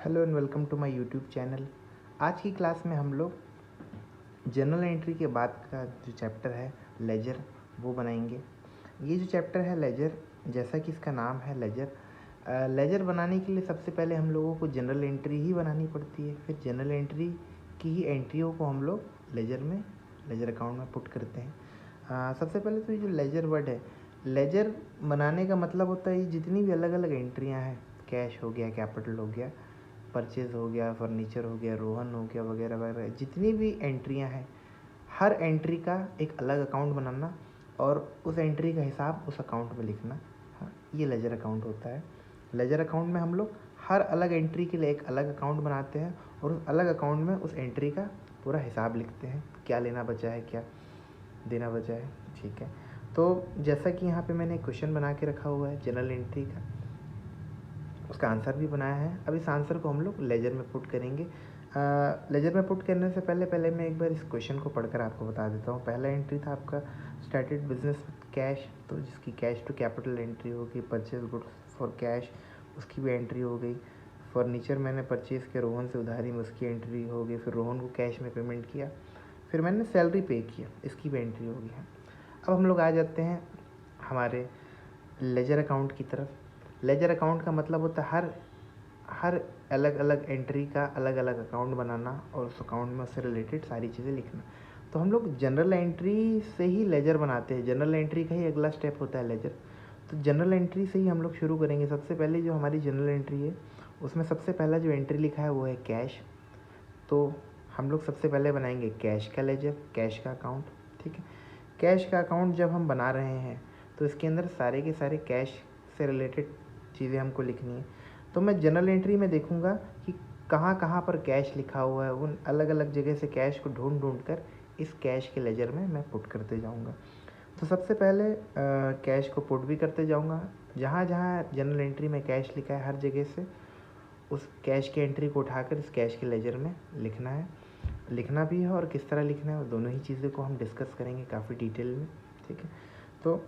Hello and welcome to my YouTube channel. आज की class में हम लोग जर्नल एंट्री के बाद का जो चैप्टर है लेजर वो बनाएंगे। ये जो चैप्टर है लेजर, जैसा कि इसका नाम है लेजर, लेजर बनाने के लिए सबसे पहले हम लोगों को जनरल एंट्री ही बनानी पड़ती है। फिर जनरल एंट्री की ही एंट्रियों को हम लोग लेजर अकाउंट में पुट करते हैं। सबसे पहले तो ये जो लेजर वर्ड है, लेजर बनाने का मतलब होता है जितनी भी अलग अलग एंट्रियाँ हैं, कैश हो गया, कैपिटल हो गया, परचेज़ हो गया, फर्नीचर हो गया, रोहन हो गया, वगैरह वगैरह, जितनी भी एंट्रियां हैं, हर एंट्री का एक अलग अकाउंट बनाना और उस एंट्री का हिसाब उस अकाउंट में लिखना। हाँ, ये लेजर अकाउंट होता है। लेजर अकाउंट में हम लोग हर अलग एंट्री के लिए एक अलग अकाउंट बनाते हैं और उस अलग अकाउंट में उस एंट्री का पूरा हिसाब लिखते हैं, क्या लेना बचा है, क्या देना बचा है। ठीक है, तो जैसा कि यहाँ पे मैंने क्वेश्चन बना के रखा हुआ है जनरल एंट्री का, उसका आंसर भी बनाया है। अब इस आंसर को हम लोग लेजर में पुट करेंगे। लेजर में पुट करने से पहले मैं एक बार इस क्वेश्चन को पढ़कर आपको बता देता हूँ। पहला एंट्री था आपका स्टार्टेड बिजनेस विथ कैश, तो जिसकी कैश टू कैपिटल एंट्री होगी। परचेज गुड्स फॉर कैश, उसकी भी एंट्री हो गई। फर्नीचर मैंने परचेज़ किया रोहन से उधारी में, उसकी एंट्री हो गई। फिर रोहन को कैश में पेमेंट किया। फिर मैंने सैलरी पे किया, इसकी भी एंट्री होगी है। अब हम लोग आ जाते हैं हमारे लेजर अकाउंट की तरफ। लेजर अकाउंट का मतलब होता है हर अलग अलग एंट्री का अलग अलग अकाउंट बनाना और उस अकाउंट में उससे रिलेटेड सारी चीज़ें लिखना। तो हम लोग जनरल एंट्री से ही लेजर बनाते हैं। जनरल एंट्री का ही अगला स्टेप होता है लेजर। तो जनरल एंट्री से ही हम लोग शुरू करेंगे। सबसे पहले जो हमारी जनरल एंट्री है उसमें सबसे पहला जो एंट्री लिखा है वो है कैश। तो हम लोग सबसे पहले बनाएंगे कैश का लेजर, कैश का अकाउंट। ठीक है, कैश का अकाउंट जब हम बना रहे हैं तो इसके अंदर सारे के सारे कैश से रिलेटेड चीज़ें हमको लिखनी है। तो मैं जनरल एंट्री में देखूंगा कि कहाँ कहाँ पर कैश लिखा हुआ है, उन अलग अलग जगह से कैश को ढूंढ ढूंढ कर इस कैश के लेजर में मैं पुट करते जाऊंगा। तो सबसे पहले कैश को पुट भी करते जाऊंगा। जहाँ जहाँ जनरल एंट्री में कैश लिखा है हर जगह से उस कैश की एंट्री को उठाकर इस कैश के लेजर में लिखना है। लिखना भी है और किस तरह लिखना है, और दोनों ही चीज़ों को हम डिस्कस करेंगे काफ़ी डिटेल में। ठीक है, तो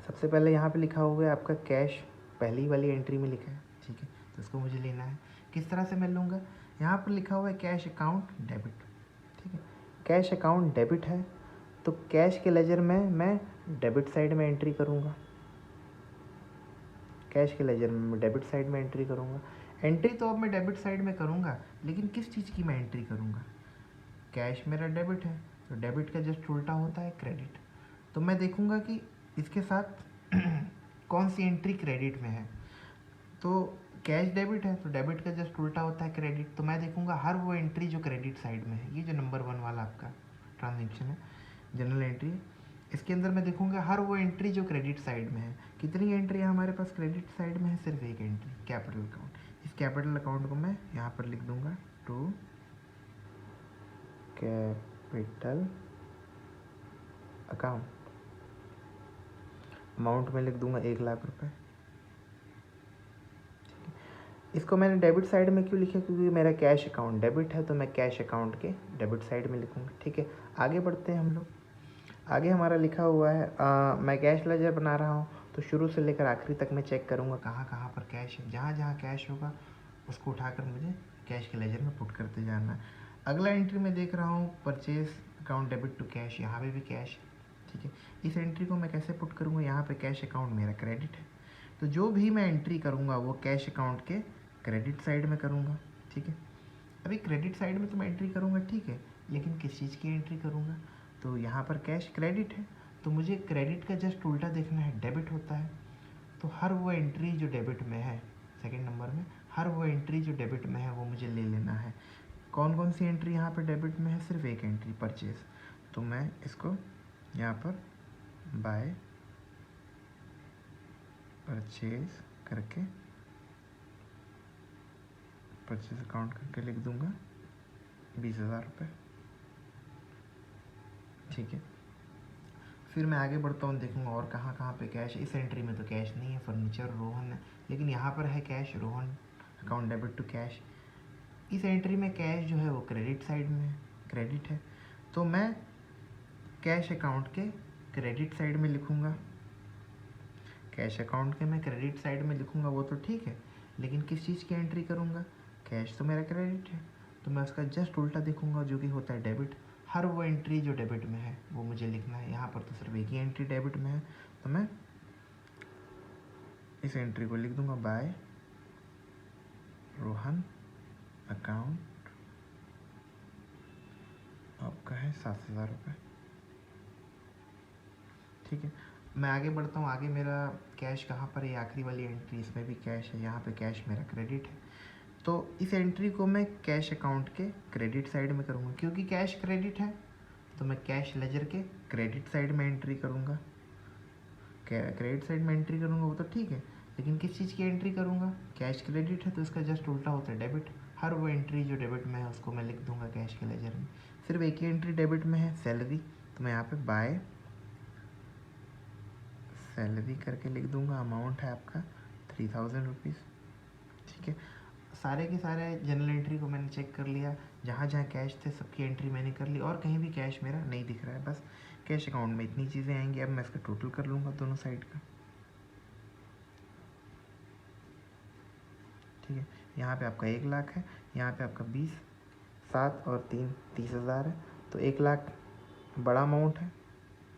सबसे पहले यहाँ पे लिखा हुआ है आपका कैश, पहली वाली एंट्री में लिखा है। ठीक है, तो इसको मुझे लेना है। किस तरह से मैं लूँगा, यहाँ पर लिखा हुआ है कैश अकाउंट डेबिट। ठीक है, कैश अकाउंट डेबिट है तो कैश के लेजर में मैं डेबिट साइड में एंट्री करूँगा। कैश के लेजर में मैं डेबिट साइड में एंट्री करूँगा। एंट्री तो अब मैं डेबिट साइड में करूँगा, लेकिन किस चीज़ की मैं एंट्री करूँगा, कैश मेरा डेबिट है तो डेबिट का जस्ट उल्टा होता है क्रेडिट। तो मैं देखूँगा कि इसके साथ कौन सी एंट्री क्रेडिट में है। तो कैश डेबिट है तो डेबिट का जस्ट उल्टा होता है क्रेडिट। तो मैं देखूँगा हर वो एंट्री जो क्रेडिट साइड में है, ये जो नंबर 1 वाला आपका ट्रांजेक्शन है जनरल एंट्री, इसके अंदर मैं देखूँगा हर वो एंट्री जो क्रेडिट साइड में है। कितनी एंट्री है हमारे पास क्रेडिट साइड में है, सिर्फ एक एंट्री, कैपिटल अकाउंट। इस कैपिटल अकाउंट को मैं यहाँ पर लिख दूँगा टू कैपिटल अकाउंट। अमाउंट में लिख दूंगा 1,00,000 रुपये। इसको मैंने डेबिट साइड में क्यों लिखा, क्योंकि मेरा कैश अकाउंट डेबिट है तो मैं कैश अकाउंट के डेबिट साइड में लिखूँगा। ठीक है, आगे बढ़ते हैं हम लोग। आगे हमारा लिखा हुआ है मैं कैश लेजर बना रहा हूँ तो शुरू से लेकर आखिरी तक मैं चेक करूँगा कहाँ कहाँ पर कैश है। जहाँ जहाँ कैश होगा उसको उठाकर मुझे कैश के लेजर में पुट करते जाना है। अगला एंट्री में देख रहा हूँ purchase account debit to cash, यहाँ पे भी कैश है। ठीक है, इस एंट्री को मैं कैसे पुट करूँगा, यहाँ पे कैश अकाउंट मेरा क्रेडिट है तो जो भी मैं एंट्री करूँगा वो कैश अकाउंट के क्रेडिट साइड में करूँगा। ठीक है, अभी क्रेडिट साइड में तो मैं एंट्री करूँगा, ठीक है, लेकिन किस चीज़ की एंट्री करूँगा, तो यहाँ पर कैश क्रेडिट है तो मुझे क्रेडिट का जस्ट उल्टा देखना है, डेबिट होता है। तो हर वो एंट्री जो डेबिट में है, सेकेंड नंबर में हर वो एंट्री जो डेबिट में है वो मुझे ले लेना है। कौन कौन सी एंट्री यहाँ पर डेबिट में है, सिर्फ एक एंट्री परचेज। तो मैं इसको यहाँ पर बाय परचेज करके परचेज अकाउंट करके लिख दूंगा 20,000 रुपये। ठीक है, फिर मैं आगे बढ़ता हूँ, देखूँगा और कहाँ कहाँ पे कैश। इस एंट्री में तो कैश नहीं है, फर्नीचर रोहन है, लेकिन यहाँ पर है cash, Rohan account debit to cash. इस एंट्री में कैश जो है वो क्रेडिट साइड में है, क्रेडिट है तो मैं कैश अकाउंट के क्रेडिट साइड में लिखूँगा। कैश अकाउंट के मैं क्रेडिट साइड में लिखूँगा वो तो ठीक है, लेकिन किस चीज़ की एंट्री करूँगा, कैश तो मेरा क्रेडिट है, तो मैं उसका जस्ट उल्टा देखूंगा जो कि होता है डेबिट। हर वो एंट्री जो डेबिट में है वो मुझे लिखना है। यहाँ पर तो सिर्फ एक ही एंट्री डेबिट में है, तो मैं इस एंट्री को लिख दूंगा, बाय रोहन अकाउंट आपका है 7,000 रुपये। ठीक है, मैं आगे बढ़ता हूँ। आगे मेरा कैश कहाँ पर है, आखिरी वाली एंट्री, इसमें भी कैश है, यहाँ पे कैश मेरा क्रेडिट है। तो इस एंट्री को मैं कैश अकाउंट के क्रेडिट साइड में करूँगा, क्योंकि कैश क्रेडिट है तो मैं कैश लेजर के क्रेडिट साइड में एंट्री करूँगा। क्रेडिट साइड में एंट्री करूँगा वो तो ठीक है, लेकिन किस चीज़ की एंट्री करूँगा, कैश क्रेडिट है तो इसका जस्ट उल्टा होता है डेबिट। हर वो एंट्री जो डेबिट में है उसको मैं लिख दूँगा कैश के लेजर में। सिर्फ एक ही एंट्री डेबिट में है, सैलरी, तो मैं यहाँ पे बाय सैलरी करके लिख दूँगा। अमाउंट है आपका 3,000 रुपीज़। ठीक है, सारे के सारे जनरल एंट्री को मैंने चेक कर लिया, जहाँ जहाँ कैश थे सबकी एंट्री मैंने कर ली, और कहीं भी कैश मेरा नहीं दिख रहा है। बस कैश अकाउंट में इतनी चीज़ें आएंगी। अब मैं इसका टोटल कर लूँगा दोनों साइड का। ठीक है, यहाँ पे आपका 1 लाख है, यहाँ पे आपका 20, 7 और 3 30,000 है, तो 1 लाख बड़ा अमाउंट है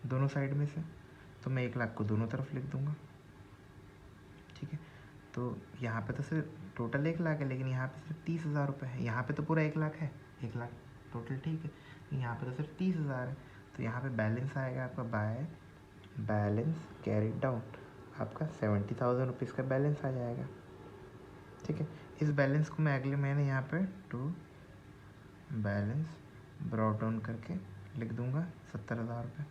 दोनों साइड में से, तो मैं 1 लाख को दोनों तरफ लिख दूँगा। ठीक है, तो यहाँ पे तो सिर्फ टोटल 1 लाख है, लेकिन यहाँ पे सिर्फ 30,000 रुपये है। यहाँ पे तो पूरा 1 लाख है, 1 लाख टोटल, ठीक है, यहाँ पे तो सिर्फ 30,000 है। तो यहाँ पे बैलेंस आएगा आपका बाय बैलेंस कैरी डाउन, आपका 70,000 रुपीज़ का बैलेंस आ जाएगा। ठीक है, इस बैलेंस को मैं अगले महीने यहाँ पे टू बैलेंस ब्रॉट डाउन करके लिख दूँगा 70,000 रुपये।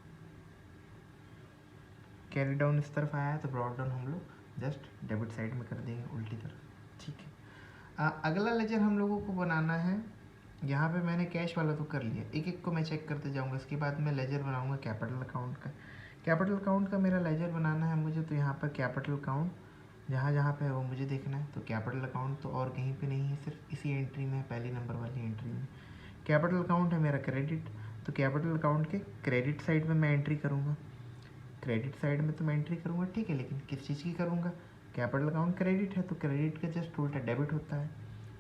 कैरी डाउन इस तरफ आया है तो ब्रॉट डाउन हम लोग जस्ट डेबिट साइड में कर देंगे उल्टी तरफ। ठीक है, अगला लेजर हम लोगों को बनाना है। यहाँ पे मैंने कैश वाला तो कर लिया, एक एक को मैं चेक करते जाऊँगा। इसके बाद मैं लेजर बनाऊँगा कैपिटल अकाउंट का। कैपिटल अकाउंट का मेरा लेजर बनाना है मुझे, तो यहाँ पर कैपिटल अकाउंट जहाँ जहाँ पे है वो मुझे देखना है। तो कैपिटल अकाउंट तो और कहीं पे नहीं है, सिर्फ इसी एंट्री में है, पहली नंबर वाली एंट्री में। कैपिटल अकाउंट है मेरा क्रेडिट, तो कैपिटल अकाउंट के क्रेडिट साइड में मैं एंट्री करूँगा। क्रेडिट साइड में तो मैं एंट्री करूँगा, ठीक है, लेकिन किस चीज़ की करूँगा, कैपिटल अकाउंट क्रेडिट है तो क्रेडिट का जस्ट उल्टा डेबिट होता है।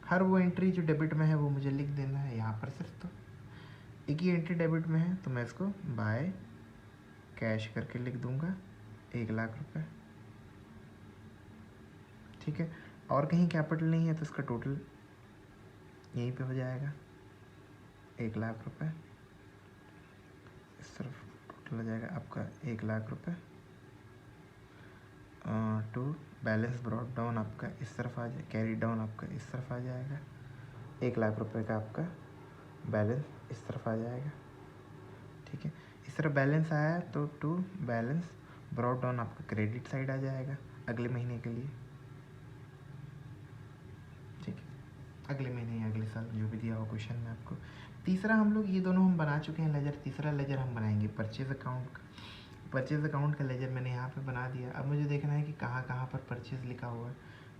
हर वो एंट्री जो डेबिट में है वो मुझे लिख देना है। यहाँ पर सिर्फ तो एक ही एंट्री डेबिट में है, तो मैं इसको बाय कैश करके लिख दूँगा 1 लाख रुपये। ठीक है, और कहीं कैपिटल नहीं है तो इसका टोटल यहीं पे हो जाएगा 1 लाख रुपये। इस तरफ टोटल हो जाएगा आपका 1 लाख रुपये। टू बैलेंस ब्रॉट डाउन आपका इस तरफ आ जाए, कैरी डाउन आपका इस तरफ आ जाएगा। 1 लाख रुपये का आपका बैलेंस इस तरफ आ जाएगा। ठीक है, इस तरफ बैलेंस आया है तो टू बैलेंस ब्रॉट डाउन आपका क्रेडिट साइड आ जाएगा अगले महीने के लिए। ठीक है, अगले महीने या अगले साल जो भी दिया हो क्वेश्चन में आपको। तीसरा हम लोग ये दोनों हम बना चुके हैं लेजर। तीसरा लेजर हम बनाएंगे परचेज अकाउंट का। परचेज अकाउंट का लेजर मैंने यहाँ पे बना दिया। अब मुझे देखना है कि कहाँ कहाँ पर परचेज लिखा हुआ है।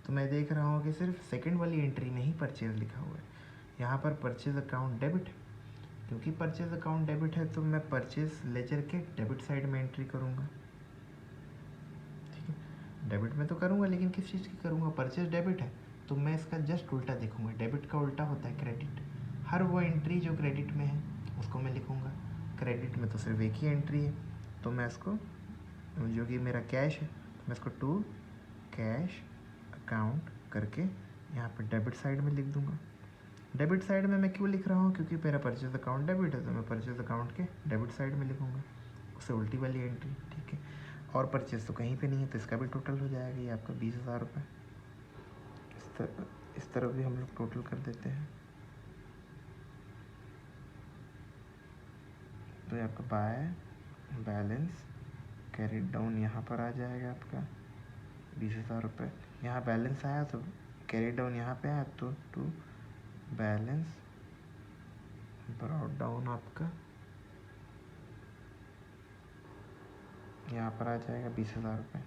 तो मैं देख रहा हूँ कि सिर्फ सेकंड वाली एंट्री में ही परचेज लिखा हुआ है। यहाँ पर परचेज अकाउंट डेबिट, क्योंकि परचेज अकाउंट डेबिट है तो मैं परचेज लेजर के डेबिट साइड में एंट्री करूँगा। ठीक है, डेबिट में तो करूँगा, लेकिन किस चीज़ की करूँगा, परचेज डेबिट है तो मैं इसका जस्ट उल्टा देखूँगा। डेबिट का उल्टा होता है क्रेडिट। हर वो एंट्री जो क्रेडिट में है उसको मैं लिखूँगा। क्रेडिट में तो सिर्फ एक ही एंट्री है, तो मैं इसको जो कि मेरा कैश है तो मैं इसको टू कैश अकाउंट करके यहाँ पर डेबिट साइड में लिख दूँगा। डेबिट साइड में मैं क्यों लिख रहा हूँ, क्योंकि मेरा परचेज अकाउंट डेबिट है तो मैं परचेज अकाउंट के डेबिट साइड में लिखूँगा, उससे उल्टी वाली एंट्री। ठीक है, और परचेज तो कहीं पे नहीं है तो इसका भी टोटल हो जाएगा ये आपका 20,000 रुपये। इस तरह भी हम लोग टोटल कर देते हैं। तो ये आपका बाय बैलेंस कैरी डाउन यहाँ पर आ जाएगा आपका 20,000 रुपये। यहाँ बैलेंस आया तो कैरी डाउन यहाँ पे आया तो टू बैलेंस ब्रॉट डाउन आपका यहाँ पर आ जाएगा 20,000 रुपये।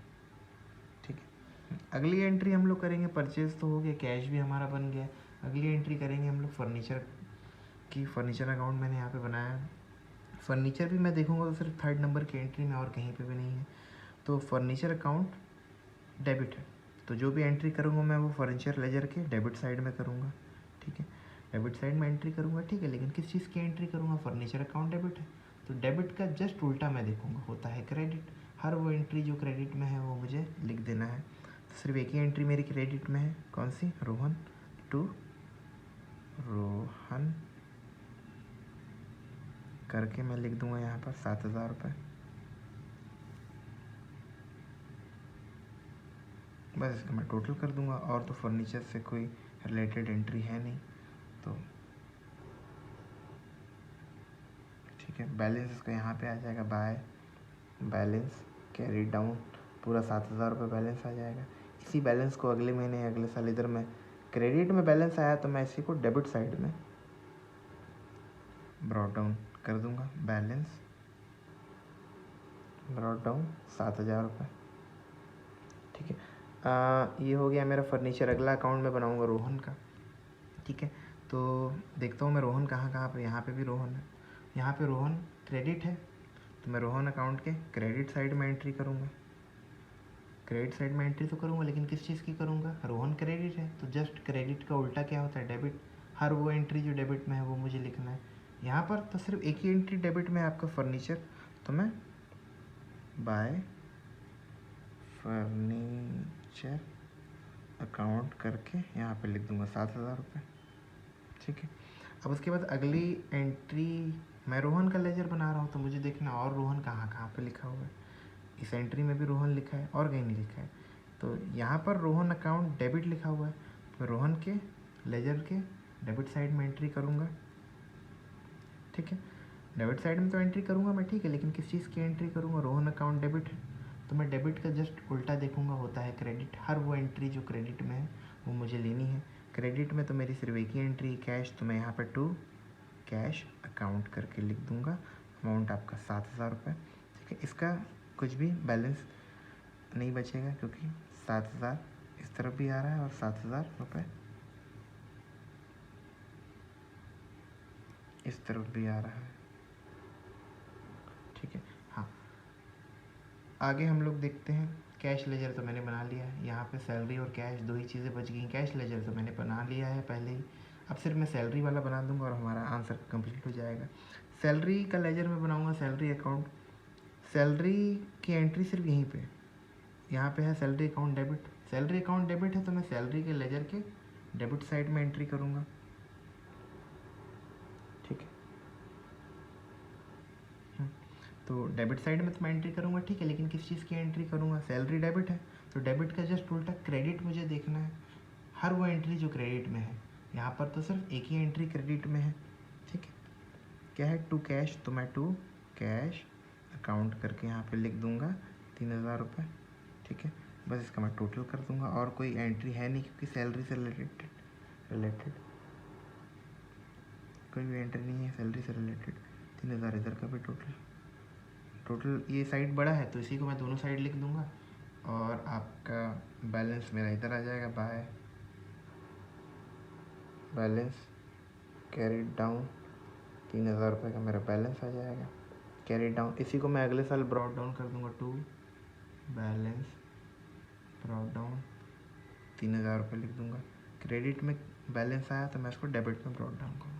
ठीक है, अगली एंट्री हम लोग करेंगे, परचेज तो हो गया, कैश भी हमारा बन गया। अगली एंट्री करेंगे हम लोग फर्नीचर की। फर्नीचर अकाउंट मैंने यहाँ पे बनाया। फर्नीचर भी मैं देखूँगा तो सिर्फ थर्ड नंबर की एंट्री में, और कहीं पे भी नहीं है। तो फर्नीचर अकाउंट डेबिट है तो जो भी एंट्री करूँगा मैं वो फर्नीचर लेजर के डेबिट साइड में करूँगा। ठीक है। डेबिट साइड में एंट्री करूँगा, ठीक है, लेकिन किस चीज़ की एंट्री करूँगा? फर्नीचर अकाउंट डेबिट है, तो डेबिट का जस्ट उल्टा मैं देखूँगा, होता है क्रेडिट। हर वो एंट्री जो क्रेडिट में है वो मुझे लिख देना है। तो सिर्फ एक ही एंट्री मेरी क्रेडिट में है, कौन सी? रोहन टू रोहन करके मैं लिख दूंगा यहाँ पर 7,000 रुपये। बस इसका मैं टोटल कर दूंगा, और तो फर्नीचर से कोई रिलेटेड एंट्री है नहीं, तो ठीक है। बैलेंस इसका यहाँ पे आ जाएगा, बाय बैलेंस कैरी डाउन, पूरा 7,000 रुपये बैलेंस आ जाएगा। इसी बैलेंस को अगले महीने अगले साल इधर में क्रेडिट में बैलेंस आया तो मैं इसी को डेबिट साइड में ब्रॉट डाउन कर दूंगा। बैलेंस ब्रॉट डाउन 7,000 रुपये, ठीक है। ये हो गया मेरा फर्नीचर। अगला अकाउंट मैं बनाऊंगा रोहन का, ठीक है। तो देखता हूँ मैं रोहन कहाँ पे, यहाँ पे भी रोहन है, यहाँ पे रोहन क्रेडिट है, तो मैं रोहन अकाउंट के क्रेडिट साइड में एंट्री करूँगा। क्रेडिट साइड में एंट्री तो करूँगा, लेकिन किस चीज़ की करूँगा? रोहन क्रेडिट है, तो जस्ट क्रेडिट का उल्टा क्या होता है? डेबिट। हर वो एंट्री जो डेबिट में है वो मुझे लिखना है। यहाँ पर तो सिर्फ एक ही एंट्री डेबिट में है, आपका फर्नीचर, तो मैं बाय फर्नीचर अकाउंट करके यहाँ पे लिख दूँगा 7,000 रुपये, ठीक है। अब उसके बाद अगली एंट्री, मैं रोहन का लेजर बना रहा हूँ, तो मुझे देखना और रोहन कहाँ पे लिखा हुआ है। इस एंट्री में भी रोहन लिखा है और कहीं नहीं लिखा है, तो यहाँ पर रोहन अकाउंट डेबिट लिखा हुआ है, तो रोहन के लेजर के डेबिट साइड में एंट्री करूँगा, ठीक है। डेबिट साइड में तो एंट्री करूँगा मैं, ठीक है, लेकिन किस चीज़ की एंट्री करूँगा? रोहन अकाउंट डेबिट है, तो मैं डेबिट का जस्ट उल्टा देखूँगा, होता है क्रेडिट। हर वो एंट्री जो क्रेडिट में है वो मुझे लेनी है। क्रेडिट में तो मेरी सिर्फ एक ही एंट्री कैश, तो मैं यहाँ पर टू कैश अकाउंट करके लिख दूँगा। अमाउंट आपका 7,000 रुपये, ठीक है। इसका कुछ भी बैलेंस नहीं बचेगा, क्योंकि 7,000 इस तरफ भी आ रहा है और 7,000 रुपये इस तरफ भी आ रहा है, ठीक है। हाँ, आगे हम लोग देखते हैं। कैश लेजर तो मैंने बना लिया है, यहाँ पे सैलरी और कैश दो ही चीज़ें बच गई। कैश लेजर तो मैंने बना लिया है पहले ही, अब सिर्फ मैं सैलरी वाला बना दूंगा और हमारा आंसर कंप्लीट हो जाएगा। सैलरी का लेजर मैं बनाऊंगा सैलरी अकाउंट। सैलरी की एंट्री सिर्फ यहीं पे, यहाँ पे है salary account debit. Salary account debit है, तो मैं सैलरी के लेजर के डेबिट साइड में एंट्री करूँगा, ठीक है। तो डेबिट साइड में तो मैं एंट्री करूँगा, ठीक है, लेकिन किस चीज़ की एंट्री करूँगा? सैलरी डेबिट है, तो डेबिट का जस्ट उल्टा क्रेडिट मुझे देखना है। हर वो एंट्री जो क्रेडिट में है, यहाँ पर तो सिर्फ एक ही एंट्री क्रेडिट में है, ठीक है। क्या है? टू कैश, तो मैं टू कैश अकाउंट करके यहाँ पे लिख दूँगा 3,000 रुपये, ठीक है। बस इसका मैं टोटल कर दूँगा, और कोई एंट्री है नहीं, क्योंकि सैलरी से रिलेटेड कोई भी एंट्री नहीं है सैलरी से रिलेटेड। 3,000 इधर का भी टोटल ये साइड बड़ा है, तो इसी को मैं दोनों साइड लिख दूंगा, और आपका बैलेंस मेरा इधर आ जाएगा, बाय बैलेंस कैरी डाउन 3,000 रुपये का मेरा बैलेंस आ जाएगा, कैरी डाउन। इसी को मैं अगले साल ब्रॉट डाउन कर दूंगा, टू बैलेंस ब्रॉट डाउन 3,000 रुपये लिख दूंगा। क्रेडिट में बैलेंस आया तो मैं इसको डेबिट में ब्रॉट डाउन करूँगा।